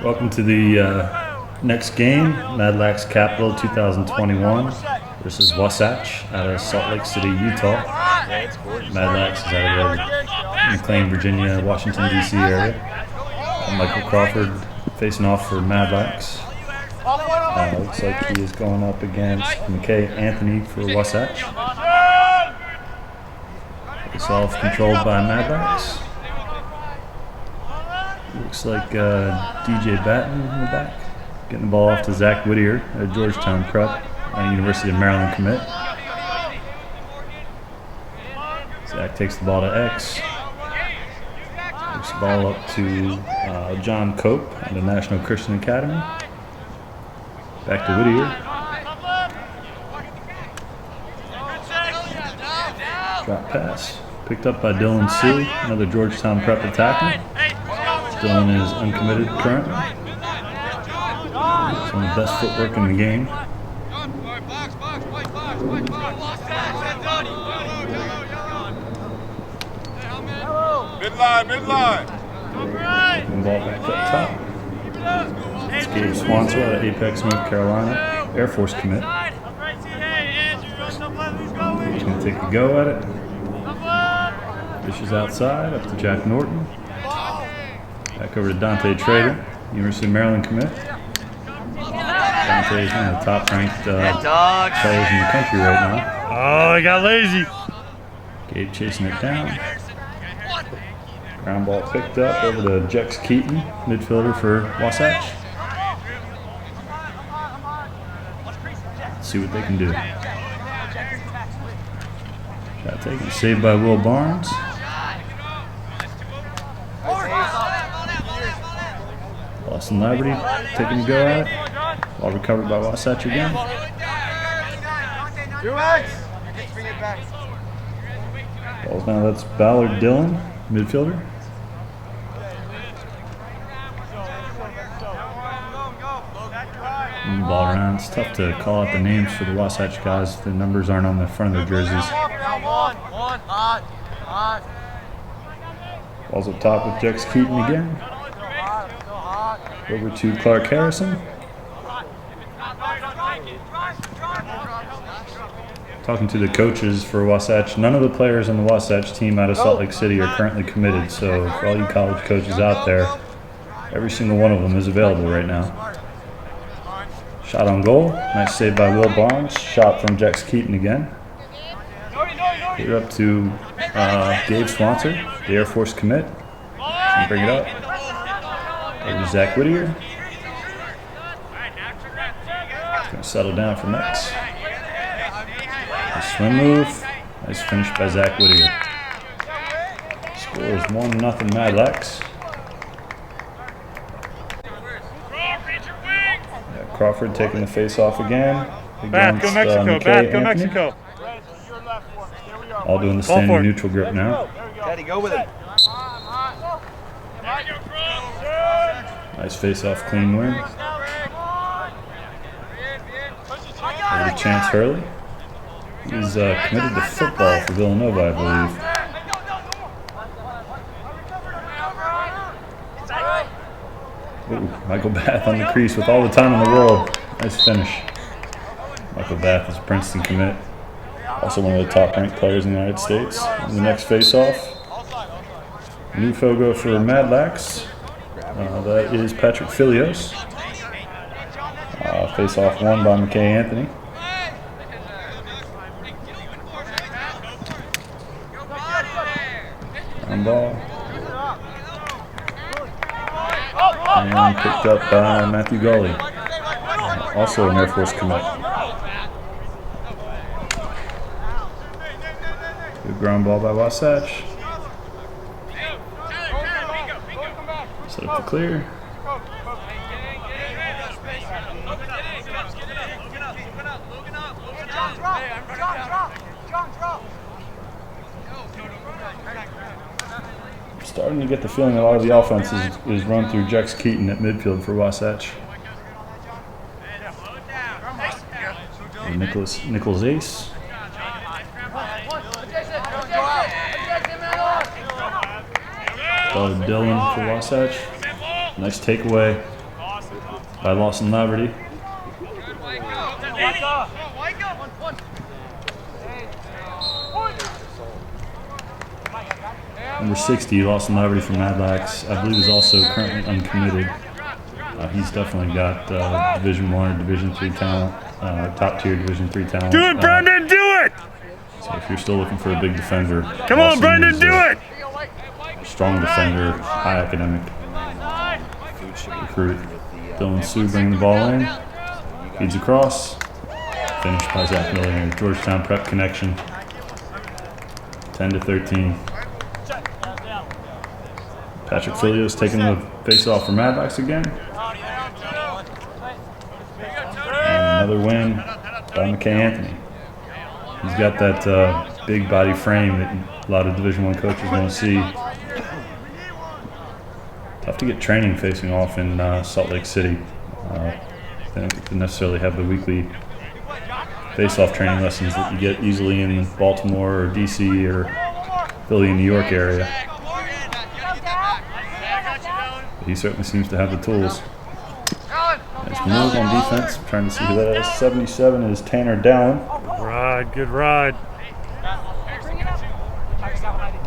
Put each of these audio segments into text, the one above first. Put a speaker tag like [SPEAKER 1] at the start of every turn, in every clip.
[SPEAKER 1] Welcome to the next game, Madlax Capital 2021 versus Wasatch out of Salt Lake City, Utah. Madlax is out of the McLean, Virginia, Washington, D.C. area. Michael Crawford facing off for Madlax. Looks like he is going up against McKay Anthony for Wasatch. It's off controlled by Madlax. Looks like DJ Batton in the back. Getting the ball off to Zach Whittier, a Georgetown prep, University of Maryland commit. Zach takes the ball to X. Takes the ball up to John Cope at the National Christian Academy. Back to Whittier. Drop pass. Picked up by Dylan Sue, another Georgetown prep attacker. Dylan is uncommitted currently. Some of the best footwork in the game.
[SPEAKER 2] Midline.
[SPEAKER 1] Ball back up top. It's Gabe Swanser out of Apex, North Carolina. Air Force commit. He's going to take a go at it. Dishes outside, up to Jack Norton. Back over to Dante Trader, University of Maryland commit. Dante is one of the top-ranked players in the country right now.
[SPEAKER 3] Oh, he got lazy.
[SPEAKER 1] Gabe chasing it down. Ground ball picked up over to Jex Keaton, midfielder for Wasatch. Let's see what they can do. Shot taken, saved by Will Barnes. Austin Liberty taking a go at it. Ball recovered by Wasatch again. Ball's now, that's Ballard Dillon, midfielder. Ball around. It's tough to call out the names for the Wasatch guys. The numbers aren't on the front of their jerseys. Ball's up top with Jex Keaton again. Over to Clark Harrison. Talking to the coaches for Wasatch, none of the players on the Wasatch team out of Salt Lake City are currently committed, so for all you college coaches out there, every single one of them is available right now. Shot on goal, nice save by Will Barnes, shot from Jex Keaton again. We're up to Gabe Swanser, the Air Force commit. And bring it up. Over to Zach Whittier. He's going to settle down for next. Nice swim move. Nice finish by Zach Whittier. Score is 1-0 Madlax. Crawford taking the face off again.
[SPEAKER 3] Back, go Mexico. Back, go Mexico.
[SPEAKER 1] All doing the standing neutral grip now.
[SPEAKER 2] Daddy, go with it.
[SPEAKER 1] Nice face off, clean win. Over to Chance Hurley. He's committed to football for Villanova, I believe. Ooh, Michael Bath on the crease with all the time in the world. Nice finish. Michael Bath is a Princeton commit. Also one of the top-ranked players in the United States. And the next face-off, new FOGO for Madlax. That is Patrick Filios. Face-off won by McKay Anthony. Ground ball. And picked up by Matthew Goalie. Also an Air Force commit. Good ground ball by Wasatch. Set up to clear. Starting to get the feeling a lot of the offense is run through Jex Keaton at midfield for Wasatch. Nichols Ace. Dylan for Wasatch. Nice takeaway by Lawson Laverty. Number 60, Lawson Laverty from Madlax, I believe is also currently uncommitted. He's definitely got Division 1 or Division 3 talent, top tier Division 3 talent.
[SPEAKER 3] Do it, Brendan, do it!
[SPEAKER 1] So if you're still looking for a big defender,
[SPEAKER 3] Come on, Brendan, do it!
[SPEAKER 1] Strong defender, high academic recruit. Dylan Sue bringing the ball in, feeds across, finished by Zach Miller. Georgetown Prep connection, 10-13. Patrick Filios taking the face-off for Madlax again. And another win by McKay Anthony. He's got that big body frame that a lot of Division I coaches want to see. Tough to get training facing off in Salt Lake City. They don't necessarily have the weekly face-off training lessons that you get easily in Baltimore or DC or Philly and New York area. But he certainly seems to have the tools. Nice move on defense. I'm trying to see who that is. 77 is Tanner Dallin.
[SPEAKER 3] Good ride.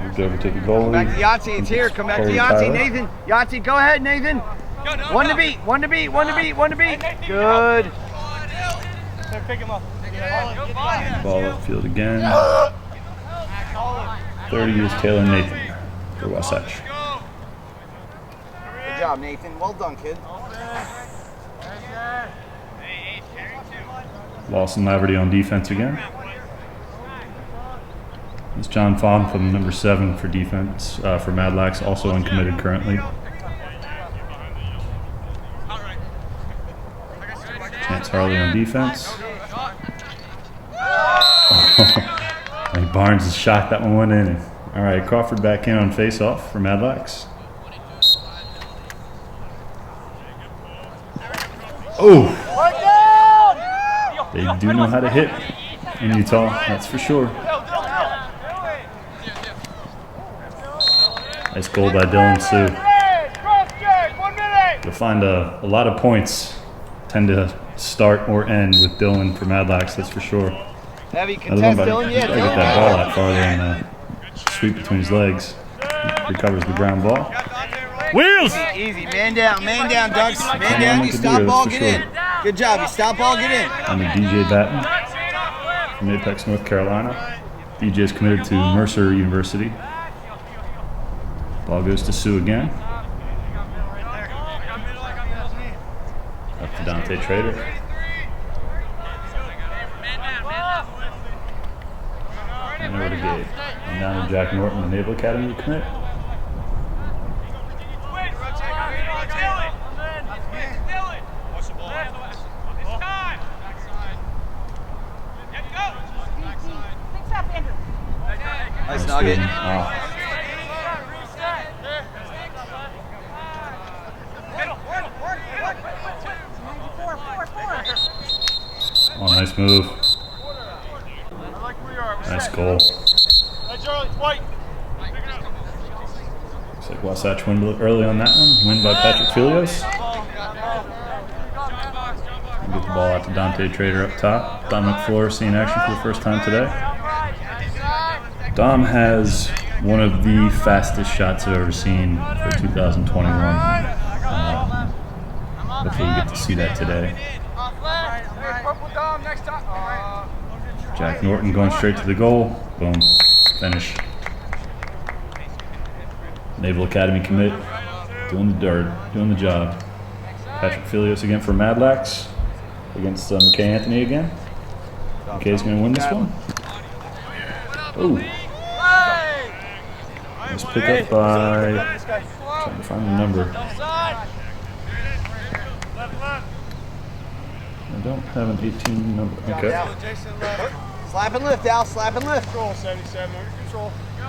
[SPEAKER 1] Moved over to the goalie.
[SPEAKER 2] Come back to Yahtzee, it's here. Come back to Yahtzee, Nathan. Yahtzee, go ahead, Nathan. One to beat. Good.
[SPEAKER 1] Ball upfield again. 30 is Taylor Nathan for Wasatch.
[SPEAKER 2] Good job, Nathan. Well done, kid.
[SPEAKER 1] Lawson Laverty on defense again. It's John Fontham, number 7 for defense for Madlax, also uncommitted currently. Chance Harley on defense. I think Barnes has shot that one in. All right, Crawford back in on face-off for Madlax. Oh! They do know how to hit in Utah, that's for sure. Nice goal by Dylan Sue. You'll find a lot of points tend to start or end with Dylan for Madlax, that's for sure.
[SPEAKER 2] Heavy contest, Dylan. Yeah,
[SPEAKER 1] Dylan. Get that ball out farther and sweep between his legs. Recovers the ground ball.
[SPEAKER 3] Wheels!
[SPEAKER 2] Easy. Man down, Ducks. Man down. You stop ball, get in. Good job. You stop ball, get in.
[SPEAKER 1] And the DJ Batton from Apex, North Carolina. DJ is committed to Mercer University. Ball goes to Sue again. Up to Dante Trader. And over to Gabe. And down to Jack Norton, the Naval Academy commit.
[SPEAKER 2] Nice nugget.
[SPEAKER 1] Oh, nice move. Nice goal. Looks like Wasatch win early on that one. Win by Patrick Filios. Get the ball out to Dante Trader up top. Dom McFleur seeing action for the first time today. Dom has one of the fastest shots I've ever seen for 2021. Hopefully we get to see that today. Jack Norton going straight to the goal. Boom. Finish. Naval Academy commit. Doing the dirt. Doing the job. Patrick Filios again for Madlax. Against McKay Anthony again. McKay's going to win this one. Oh. Nice pick up by. Trying to find the number. I don't have an 18 number. Okay.
[SPEAKER 2] Slap and lift, Al. Slap and lift.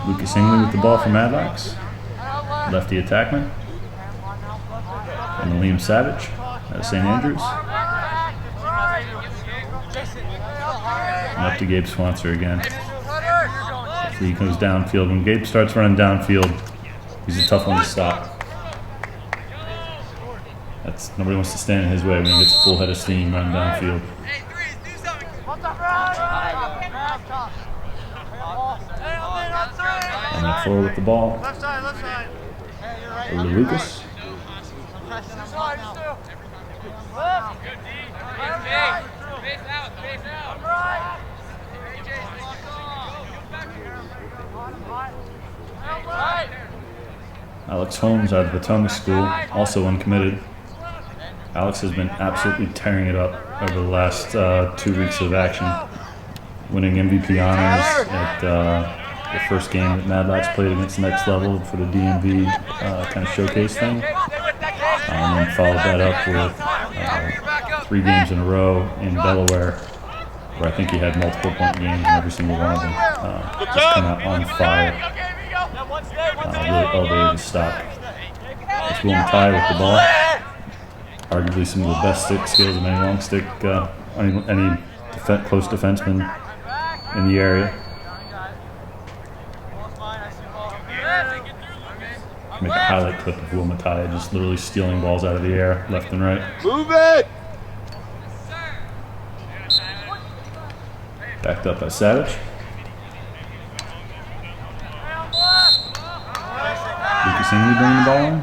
[SPEAKER 1] Lucas Ingley with the ball for Madlax. Lefty attackman. And Liam Savage out of St. Andrews. And up to Gabe Swanser again. Hopefully he goes downfield. When Gabe starts running downfield, He's a tough one to stop. Nobody wants to stand in his way when he gets a full head of steam running downfield. And then forward with the ball.
[SPEAKER 4] Left side.
[SPEAKER 1] Over to Lucas. Alex Holmes out of Potomac School, also uncommitted. Alex has been absolutely tearing it up over the last 2 weeks of action, winning MVP honors at the first game that Madlax played against Next Level for the DMV kind of showcase thing. And then followed that up with 3 games in a row in Delaware, where I think he had multiple point games in every single one of them. Just come out on fire. Really elevated his stock. It's Will Matai with the ball. Arguably some of the best stick skills of any long stick, any close defenseman in the area. Make a highlight clip of Will Matai just literally stealing balls out of the air, left and right.
[SPEAKER 2] Move it!
[SPEAKER 1] Backed up by Savage. Lucas Ingley bringing the ball in.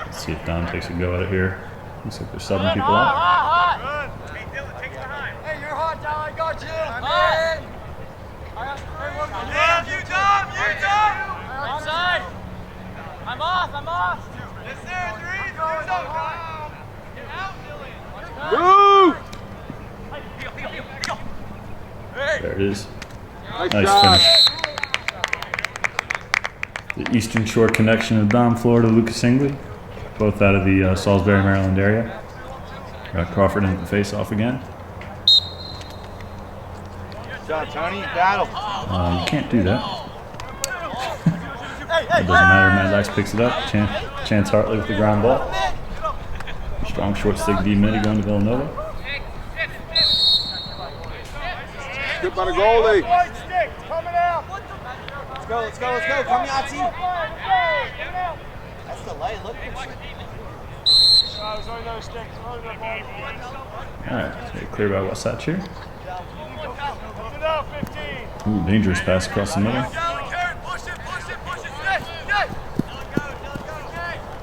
[SPEAKER 1] Let's see if Don takes a go at it here. Looks like they're subbing people out.
[SPEAKER 4] Hey, you're hot, Don. I got you. You Dom. Outside. I'm off. Yes, sir. 3. Get out, Dylan.
[SPEAKER 2] Move!
[SPEAKER 1] There it is.
[SPEAKER 2] Nice
[SPEAKER 1] Nice finish. The Eastern Shore connection of Dom, Florida, Lucas Ingley, both out of the Salisbury, Maryland area. Got Crawford in the face-off again.
[SPEAKER 2] Good job, Tony. Battle.
[SPEAKER 1] You can't do that. It doesn't matter. Madlax picks it up. Chance Hartley with the ground ball. Strong short stick D midi going to Villanova.
[SPEAKER 2] Good by the goalie.
[SPEAKER 4] White stick coming out.
[SPEAKER 2] Let's go. Come, Yahtzee. That's the light. Look.
[SPEAKER 4] There's only another stick.
[SPEAKER 1] Alright, so clear by Wasatch here.
[SPEAKER 4] Get out, 15.
[SPEAKER 1] Ooh, dangerous pass across the middle.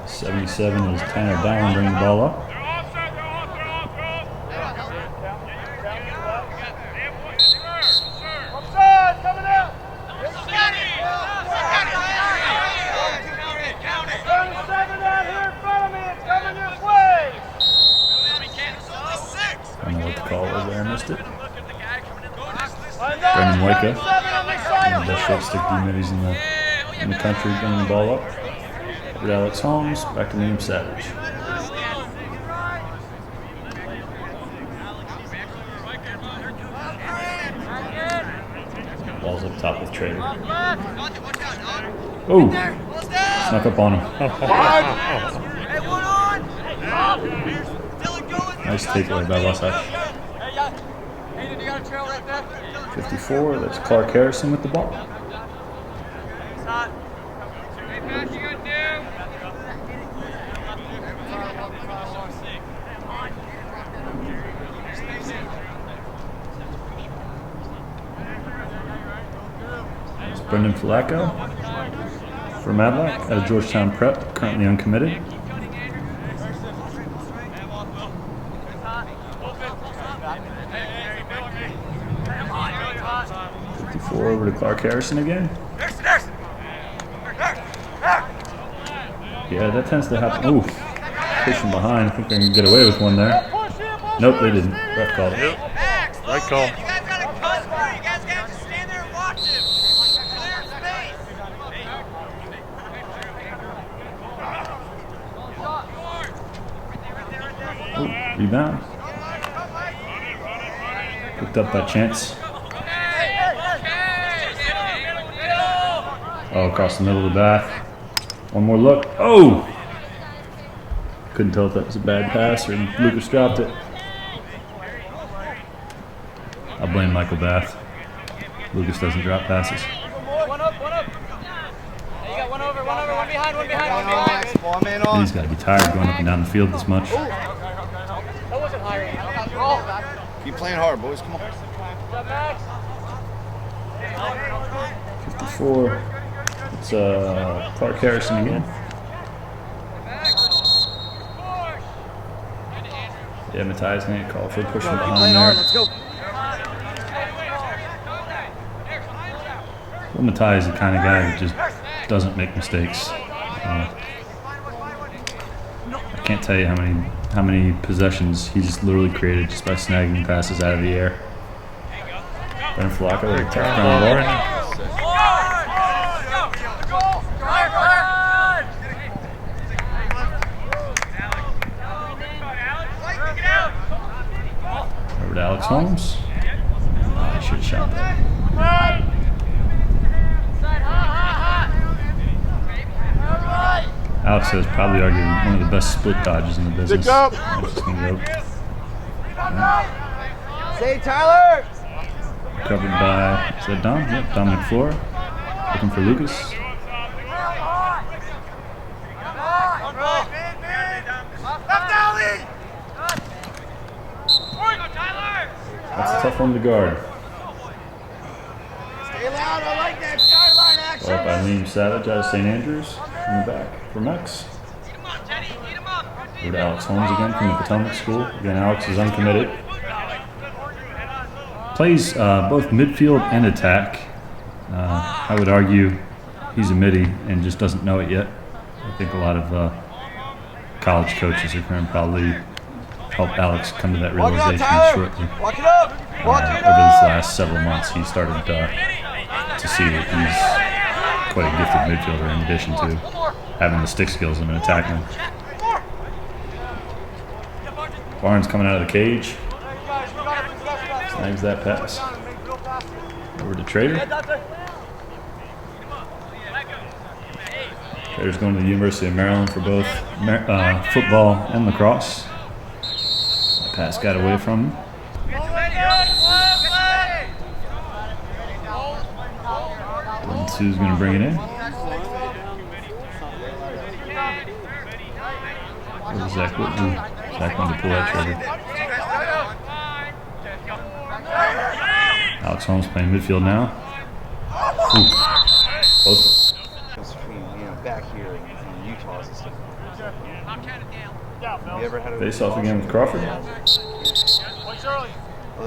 [SPEAKER 1] 77 is Tanner Down bringing the ball up.
[SPEAKER 4] Offside, coming out. 37 out here in front of me. It's coming your way.
[SPEAKER 1] I don't know what the call was there, I missed it.
[SPEAKER 4] Brendan
[SPEAKER 1] Brendan Wyka, one of the best short stick D-middies in the country, bringing the ball up. Over to Alex Holmes, back to Liam Savage. Ball's up top with Trader. Oh, snuck up on him. Nice takeaway by Wasatch. 54, that's Clark Harrison with the ball. It's Brendan Falatko for Madlax out of Georgetown Prep, currently uncommitted. Over to Clark Harrison again. Yeah, that tends to happen. Ooh, pushing behind. I think they can get away with one there. Nope, they didn't. Ref called it.
[SPEAKER 3] Yep. Right call.
[SPEAKER 4] You guys got to cut through. You guys got to just stand there and watch him. Clear space.
[SPEAKER 1] Ooh, rebound. Picked up by Chance. Oh, across the middle of the bath. One more look. Oh! Couldn't tell if that was a bad pass or Lucas dropped it. I'll blame Michael Bath. Lucas doesn't drop passes.
[SPEAKER 4] One up. Hey, you got one over, one behind.
[SPEAKER 2] Ball man on.
[SPEAKER 1] He's got to be tired going up and down the field this much.
[SPEAKER 4] That wasn't higher.
[SPEAKER 2] Keep playing hard, boys. Come on.
[SPEAKER 1] 54. It's Clark Harrison again. Yeah, Matthias going to get called for pushing
[SPEAKER 2] Keep
[SPEAKER 1] behind
[SPEAKER 2] playing
[SPEAKER 1] there.
[SPEAKER 2] hard. Let's go.
[SPEAKER 1] Well, Matthias is the kind of guy that just doesn't make mistakes. I can't tell you how many possessions he just literally created just by snagging passes out of the air. Then Falatko with a touchdown ball. Over to Alex Holmes. Oh, he should have shot that. Alex has probably argued one of the best split dodges in the business.
[SPEAKER 3] Up.
[SPEAKER 1] Just gonna go.
[SPEAKER 2] Say Tyler.
[SPEAKER 1] Covered by, is that Dom? Yep, Dominic Flora. Looking for Lucas. That's a tough one to guard.
[SPEAKER 2] Stay loud. I like that sideline action.
[SPEAKER 1] Ball by Liam Savage out of St. Andrews in the back for Mex. Over to Alex Holmes again from the Potomac School. Again, Alex is uncommitted. Plays both midfield and attack. I would argue he's a midi and just doesn't know it yet. I think a lot of college coaches are going to probably help Alex come to that realization shortly.
[SPEAKER 2] Walk it up. Walk it
[SPEAKER 1] Over these
[SPEAKER 2] up.
[SPEAKER 1] last several months, he started to see that he's quite a gifted midfielder in addition to having the stick skills and attacking. Barnes coming out of the cage. Snags that pass. Over to Trader. Trader's going to the University of Maryland for both football and lacrosse. That pass got away from him. And Sue's going to bring it in. Where's Zach Whitney? Zach wanted to pull that trigger. Alex Holmes playing midfield now. Ooh. Close.
[SPEAKER 2] Back here in Utah and stuff. Have you ever had a
[SPEAKER 1] Face off again with Crawford.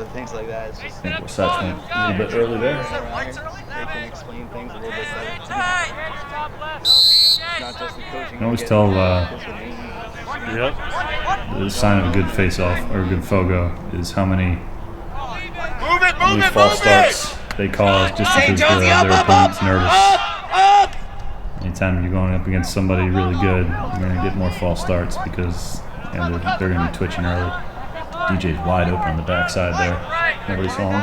[SPEAKER 2] other things like that? It's just
[SPEAKER 1] I think Wasatch went a little bit early there.
[SPEAKER 2] they can explain things a little bit better. Not just the coaching.
[SPEAKER 1] You can always tell
[SPEAKER 3] Yep.
[SPEAKER 1] the sign of a good face-off or a good FOGO is how many false starts they cause just because their opponent's nervous. Anytime you're going up against somebody really good, you're going to get more false starts because they're going to be twitching early. DJ's wide open on the backside there. Nobody saw him.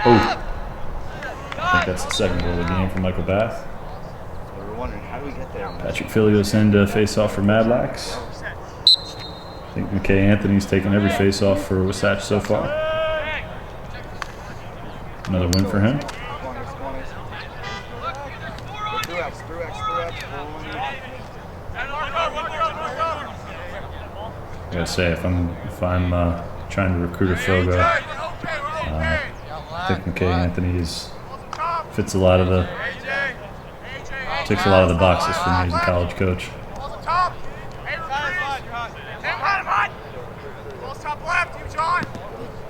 [SPEAKER 1] Oh. I think that's the second goal of the game for Michael Bath.
[SPEAKER 2] We were wondering, how do we get there?
[SPEAKER 1] Patrick Filios in to face off for Madlax. I think McKay Anthony's taken every face off for Wasatch so far. Another win for him. I gotta say, if I'm trying to recruit a FOGO, I think McKay Anthony fits a lot of the ticks a lot of the boxes for me as a college coach.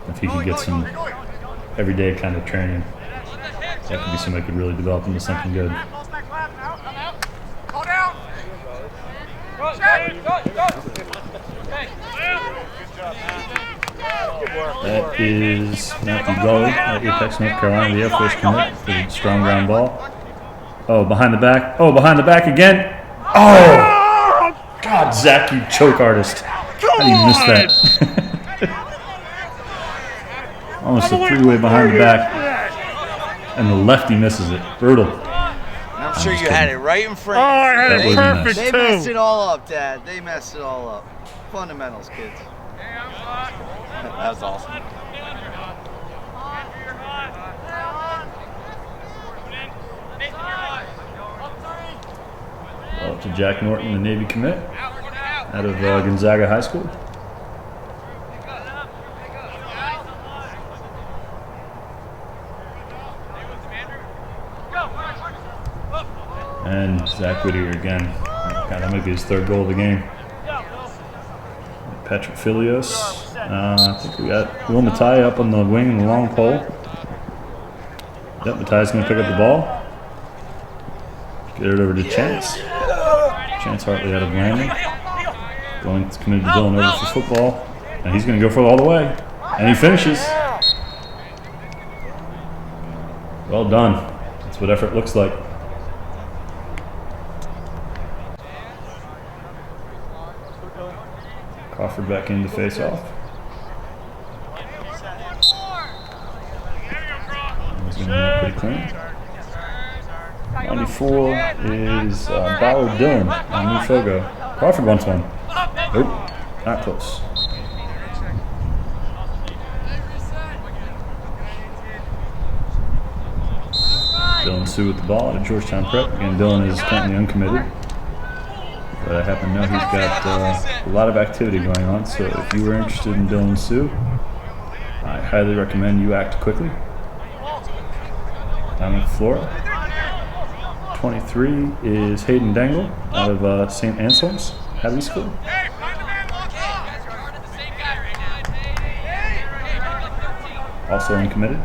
[SPEAKER 1] If he could get some everyday kind of training, that could be somebody who could really develop into something good. That is Matthew Goalie at Apex, North Carolina, the Air Force commit for the strong ground ball. Oh, behind the back. Oh, behind the back again. Oh! God, Zach, you choke artist. How do you miss that? Almost a three-way behind the back. And the lefty misses it. Brutal.
[SPEAKER 2] I'm sure you
[SPEAKER 1] just
[SPEAKER 2] had
[SPEAKER 1] kidding.
[SPEAKER 2] it right in front.
[SPEAKER 3] Oh, I had
[SPEAKER 1] That
[SPEAKER 3] it
[SPEAKER 1] was a mess.
[SPEAKER 3] perfect
[SPEAKER 2] They
[SPEAKER 3] too.
[SPEAKER 2] messed it all up, Dad. They messed it all up. Fundamentals, kids. That was awesome.
[SPEAKER 1] Up to Jack Norton, the Navy commit, out of Gonzaga High School. And Zach Whittier again. God, that might be his third goal of the game. Patrick Filios. I think we got Will Matai up on the wing in the long pole. Yep, Matai's going to pick up the ball. Get it over to Chance. Chance Hartley out of landing. Going to committed to Villanova for football. And he's going to go for it all the way. And he finishes. Well done. That's what effort looks like. Crawford back in to face off. He's going to be pretty clean. 94 is Ballard Dillon on New FOGO. Crawford wants one. Nope, not close. Dylan Sue with the ball at Georgetown Prep. Again, Dylan is currently uncommitted. But I happen to know he's got a lot of activity going on, so if you were interested in Dylan Sue, I highly recommend you act quickly. Down on the floor. 23 is Hayden Dangle out of St. Anselm's Abbey School. Also uncommitted.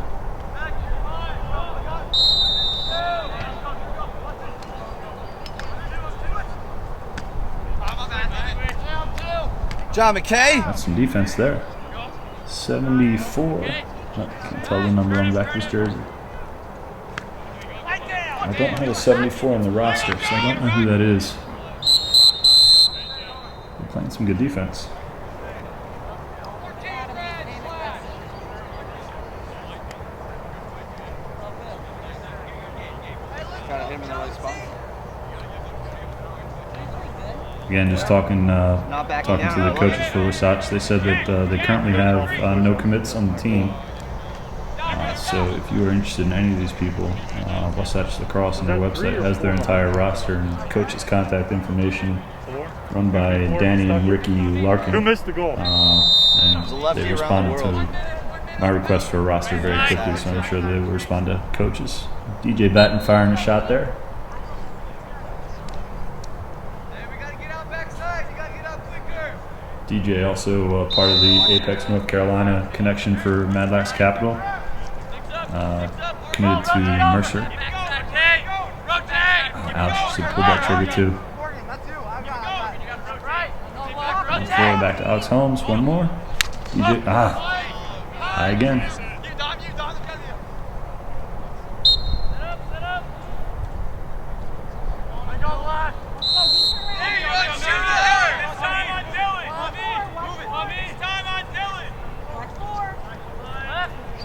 [SPEAKER 2] John McKay.
[SPEAKER 1] That's some defense there. 74. I can't tell the number on the back of his jersey. I don't have a 74 on the roster, so I don't know who that is. They're playing some good defense. Again, just talking to the coaches for Wasatch. They said that they currently have no commits on the team. So if you are interested in any of these people, Wasatch Lacrosse on their website has their entire roster and coaches' contact information, run by Danny and Ricky Larkin.
[SPEAKER 3] Who missed the goal?
[SPEAKER 1] And they responded to my request for a roster very quickly, so I'm sure they will respond to coaches. DJ Batton firing a shot there. DJ also part of the Apex, North Carolina connection for Madlax Capital. Committed to Mercer. Alex should pull that trigger too. Back to Alex Holmes. One more. DJ. High again.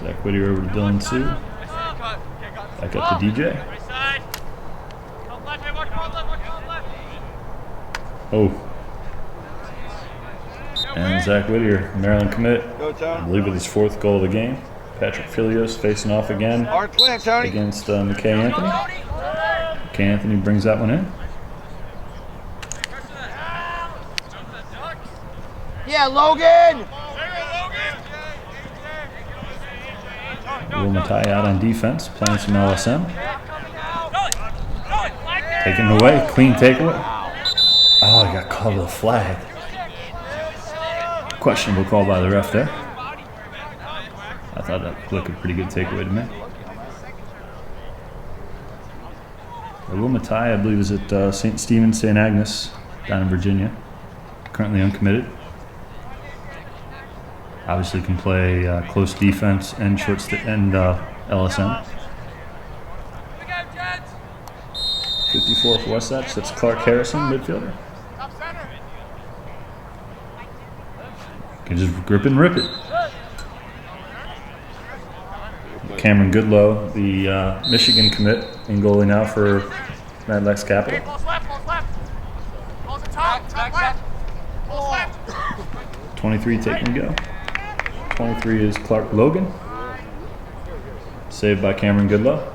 [SPEAKER 1] Zach Whittier over to Dylan Sue. Back up to DJ. Oh. And Zach Whittier, Maryland commit. I believe with his fourth goal of the game. Patrick Filios facing off again against McKay Anthony. McKay Anthony brings that one in.
[SPEAKER 2] Yeah, Logan!
[SPEAKER 1] Will Matai out on defense, playing some LSM. Taking it away, clean takeaway. Oh, he got called a flag. Questionable call by the ref there. I thought that looked a pretty good takeaway to me. Will Matai, I believe, is at St. Stephen's, St. Agnes, down in Virginia. Currently uncommitted. Obviously can play close defense and LSM. 54 for Wasatch, that's Clark Harrison, midfielder. Can just grip and rip it. Cameron Goodlow, the Michigan commit, in goalie now for Madlax Capital.
[SPEAKER 4] Balls left, balls left. Balls at top, top left. Balls left.
[SPEAKER 1] 23 taking to go. 23 is Clark Logan. Saved by Cameron Goodlow.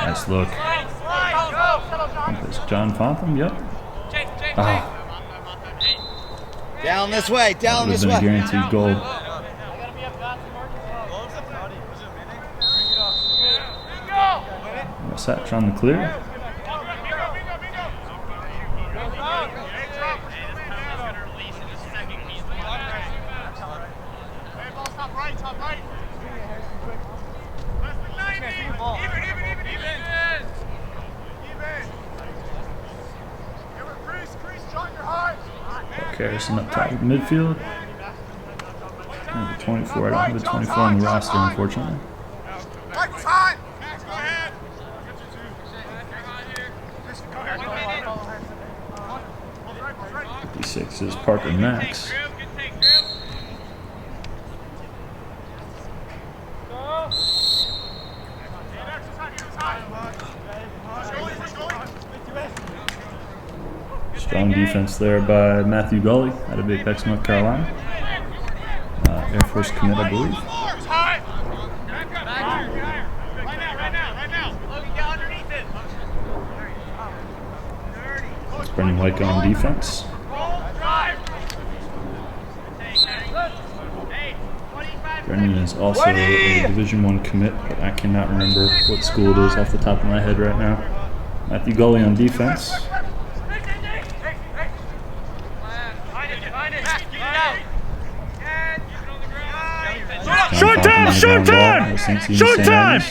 [SPEAKER 1] Nice look. I think that's John Fontham, yep. Ah,
[SPEAKER 2] Down this way,
[SPEAKER 1] that
[SPEAKER 2] down
[SPEAKER 1] would
[SPEAKER 2] this
[SPEAKER 1] have been a
[SPEAKER 2] way.
[SPEAKER 1] guaranteed goal. Wasatch on the clear. Harrison up top of midfield. Number 24. I don't have the 24 on the roster, unfortunately. 56 is Parker Max. Strong defense there by Matthew Goalie out of Apex, North Carolina. Air Force commit, I believe. That's Brendan White on defense. Brendan is also a Division I commit, but I cannot remember what school it is off the top of my head right now. Matthew Goalie on defense.
[SPEAKER 3] Short time! Short time! Short time!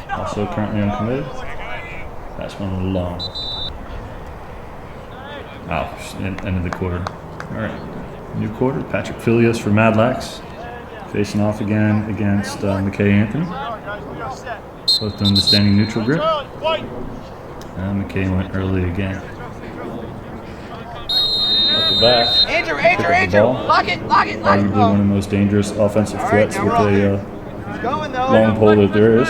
[SPEAKER 1] Also currently uncommitted. That's one a little long. Ouch, end of the quarter. Alright, new quarter. Patrick Filios for Madlax. Facing off again against McKay Anthony. Both doing the standing neutral grip. And McKay went early again. Up the back.
[SPEAKER 2] Andrew, lock it.
[SPEAKER 1] Arguably one of the most dangerous offensive threats with a long pole that there is.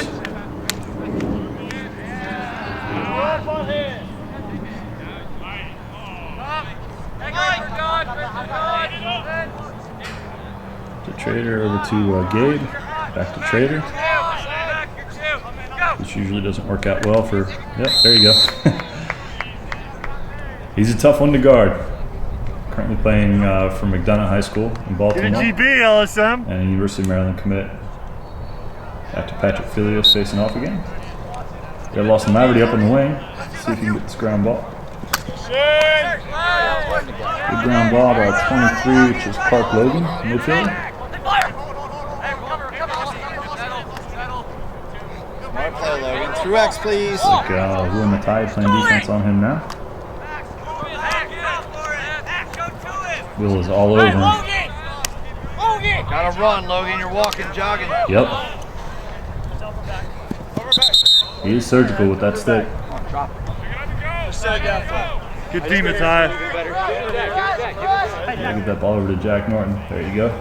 [SPEAKER 1] To Trader over to Gabe. Back to Trader. Which usually doesn't work out well for. Yep, there you go. He's a tough one to guard. Currently playing for McDonough High School in Baltimore.
[SPEAKER 3] UGB, LSM.
[SPEAKER 1] And University of Maryland commit. Back to Patrick Filios facing off again. Got Lawson Laverty up on the wing. See if he can get this ground ball. Good ground ball by 23, which is Clark Logan, midfield.
[SPEAKER 2] Smart play, Logan. Through X, please.
[SPEAKER 1] Look, Will Matai playing defense on him now. Will is all over him.
[SPEAKER 2] Gotta run, Logan. You're walking, jogging.
[SPEAKER 1] Yep. He is surgical with that stick.
[SPEAKER 3] Good demon tie.
[SPEAKER 1] Get that ball over to Jack Norton. There you go.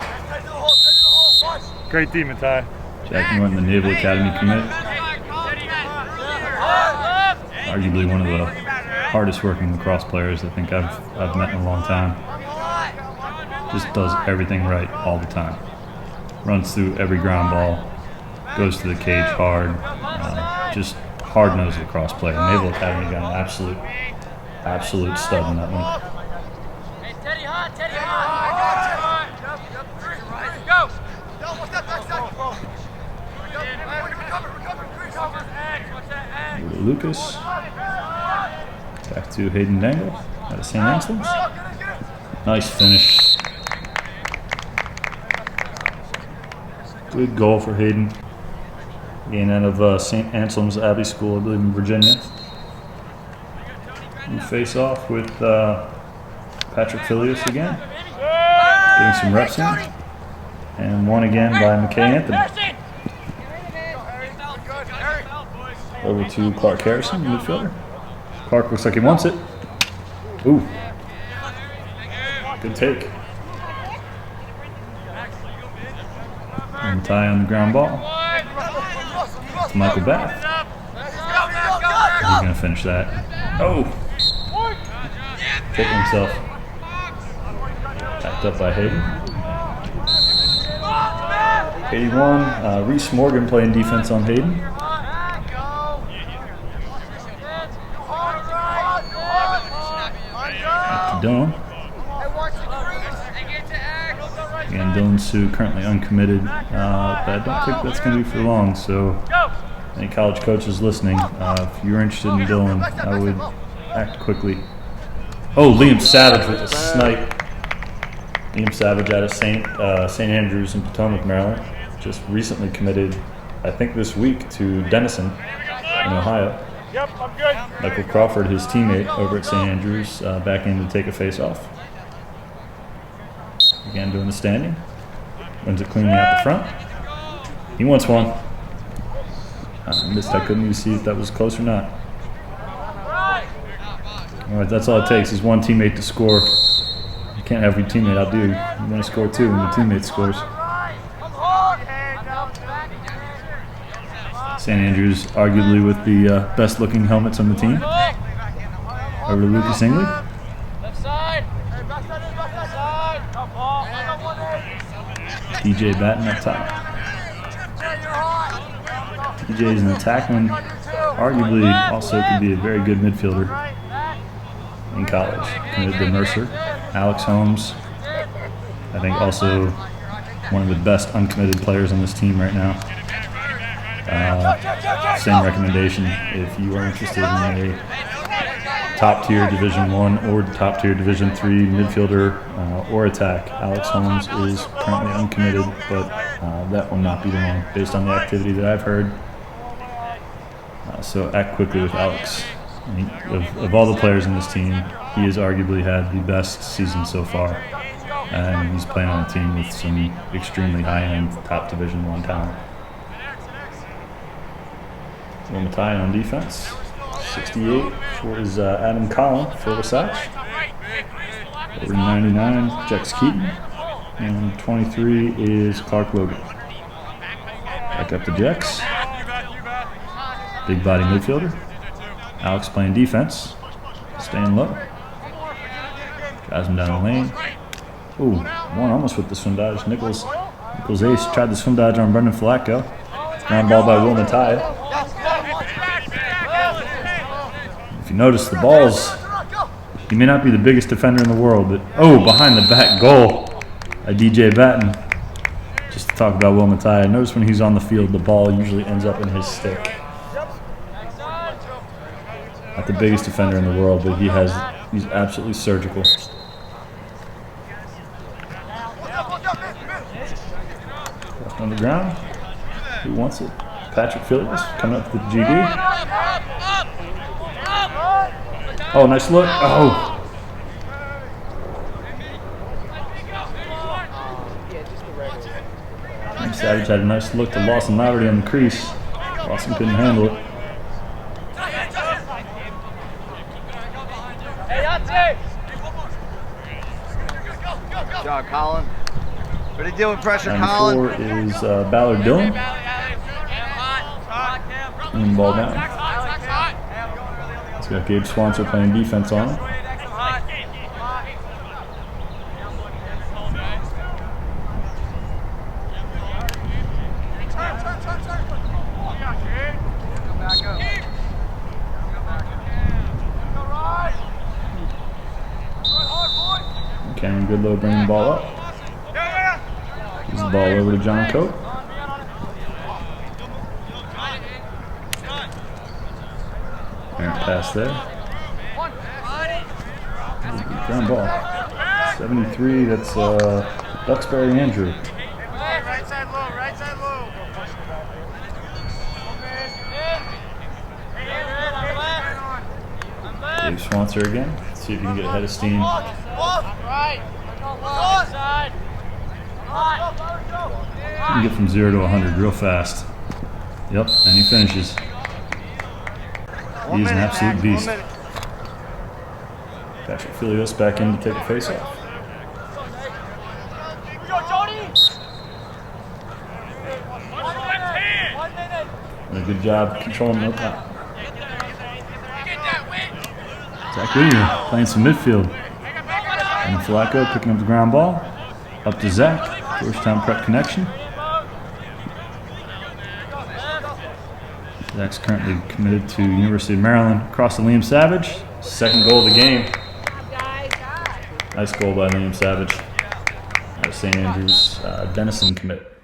[SPEAKER 3] Great demon tie.
[SPEAKER 1] Jack Norton, the Naval Academy commit. Arguably one of the hardest working lacrosse players I think I've met in a long time. Just does everything right all the time. Runs through every ground ball. Goes to the cage hard. Just hard-nosed lacrosse player. Naval Academy got an absolute stud in that one. Over to Lucas. Back to Hayden Dangle out of St. Anselm's. Nice finish. Good goal for Hayden. Again, out of St. Anselm's Abbey School, I believe in Virginia. We face off with Patrick Filios again. Getting some reps in. And one again by McKay Anthony. Over to Clark Harrison, midfielder. Clark looks like he wants it. Ooh. Good take. And tie on the ground ball. It's Michael Bath. He's going to finish that. Oh! Taking himself. Backed up by Hayden. 81. Reese Morgan playing defense on Hayden. Back to Dylan. Again, Dylan Sue currently uncommitted, but I don't think that's going to be for long. So, any college coaches listening, if you're interested in Dylan, I would act quickly. Oh, Liam Savage with a snipe. Liam Savage out of St. Andrews in Potomac, Maryland. Just recently committed, I think this week, to Denison in Ohio.
[SPEAKER 3] Yep, I'm good.
[SPEAKER 1] Michael Crawford, his teammate over at St. Andrews, back in to take a face-off. Again, doing the standing. Wins it cleanly out the front. He wants one. I missed. I couldn't even see if that was close or not. All right, that's all it takes is one teammate to score. You can't have your teammate outdo you. You want to score two when your teammate scores. St. Andrews, arguably with the best-looking helmets on the team. Over to Lucas Ingley. DJ Batton up top. DJ is an attackman, arguably also could be a very good midfielder in college. Committed to Mercer. Alex Holmes, I think also one of the best uncommitted players on this team right now. Same recommendation if you are interested in a top-tier Division I or top-tier Division III midfielder or attack. Alex Holmes is currently uncommitted, but that will not be long based on the activity that I've heard. So act quickly with Alex. Of all the players in this team, he has arguably had the best season so far. And he's playing on a team with some extremely high-end top Division I talent. Matai on defense. 68 for his Adam Collin for Wasatch. Over 99, Jex Keaton. And 23 is Clark Logan. Back up to Jex. Big body midfielder. Alex playing defense. Staying low. Drives him down the lane. Ooh, one almost with the swim dodge. Nichols Ace tried the swim dodge on Brendan Falatko. Ground ball by Will Matai. If you notice the balls, he may not be the biggest defender in the world, but behind the back goal by DJ Batton. Just to talk about Will Matai, I notice when he's on the field, the ball usually ends up in his stick. Not the biggest defender in the world, but he's absolutely surgical. Left on the ground. Who wants it? Patrick Filios coming up with the GD. Oh, nice look. Oh. Savage had a nice look to Lawson Laverty on the crease. Lawson couldn't handle it.
[SPEAKER 2] Good job, Colin. Ready to deal with pressure,
[SPEAKER 1] And
[SPEAKER 2] Colin.
[SPEAKER 1] 4 is Ballard Dillon. And the ball down. It's got Gabe Swanser playing defense on him. Cameron Goodlow bringing the ball up. Gives the ball over to John Cope. Errant pass there. Ground ball. 73, that's Duxbury Andrew.
[SPEAKER 4] Right side low, right side low.
[SPEAKER 1] Dave Swanser again. Let's see if you can get ahead of steam. You can get from 0 to 100 real fast. Yep, and he finishes. He is an absolute beast. Patrick Filios back in to take a face-off. Did a good job controlling the top. Zach Whittier playing some midfield. And Falatko picking up the ground ball. Up to Zach. Georgetown prep connection. Zach's currently committed to University of Maryland. Across to Liam Savage. Second goal of the game. Nice goal by Liam Savage. St. Andrews Denison commit.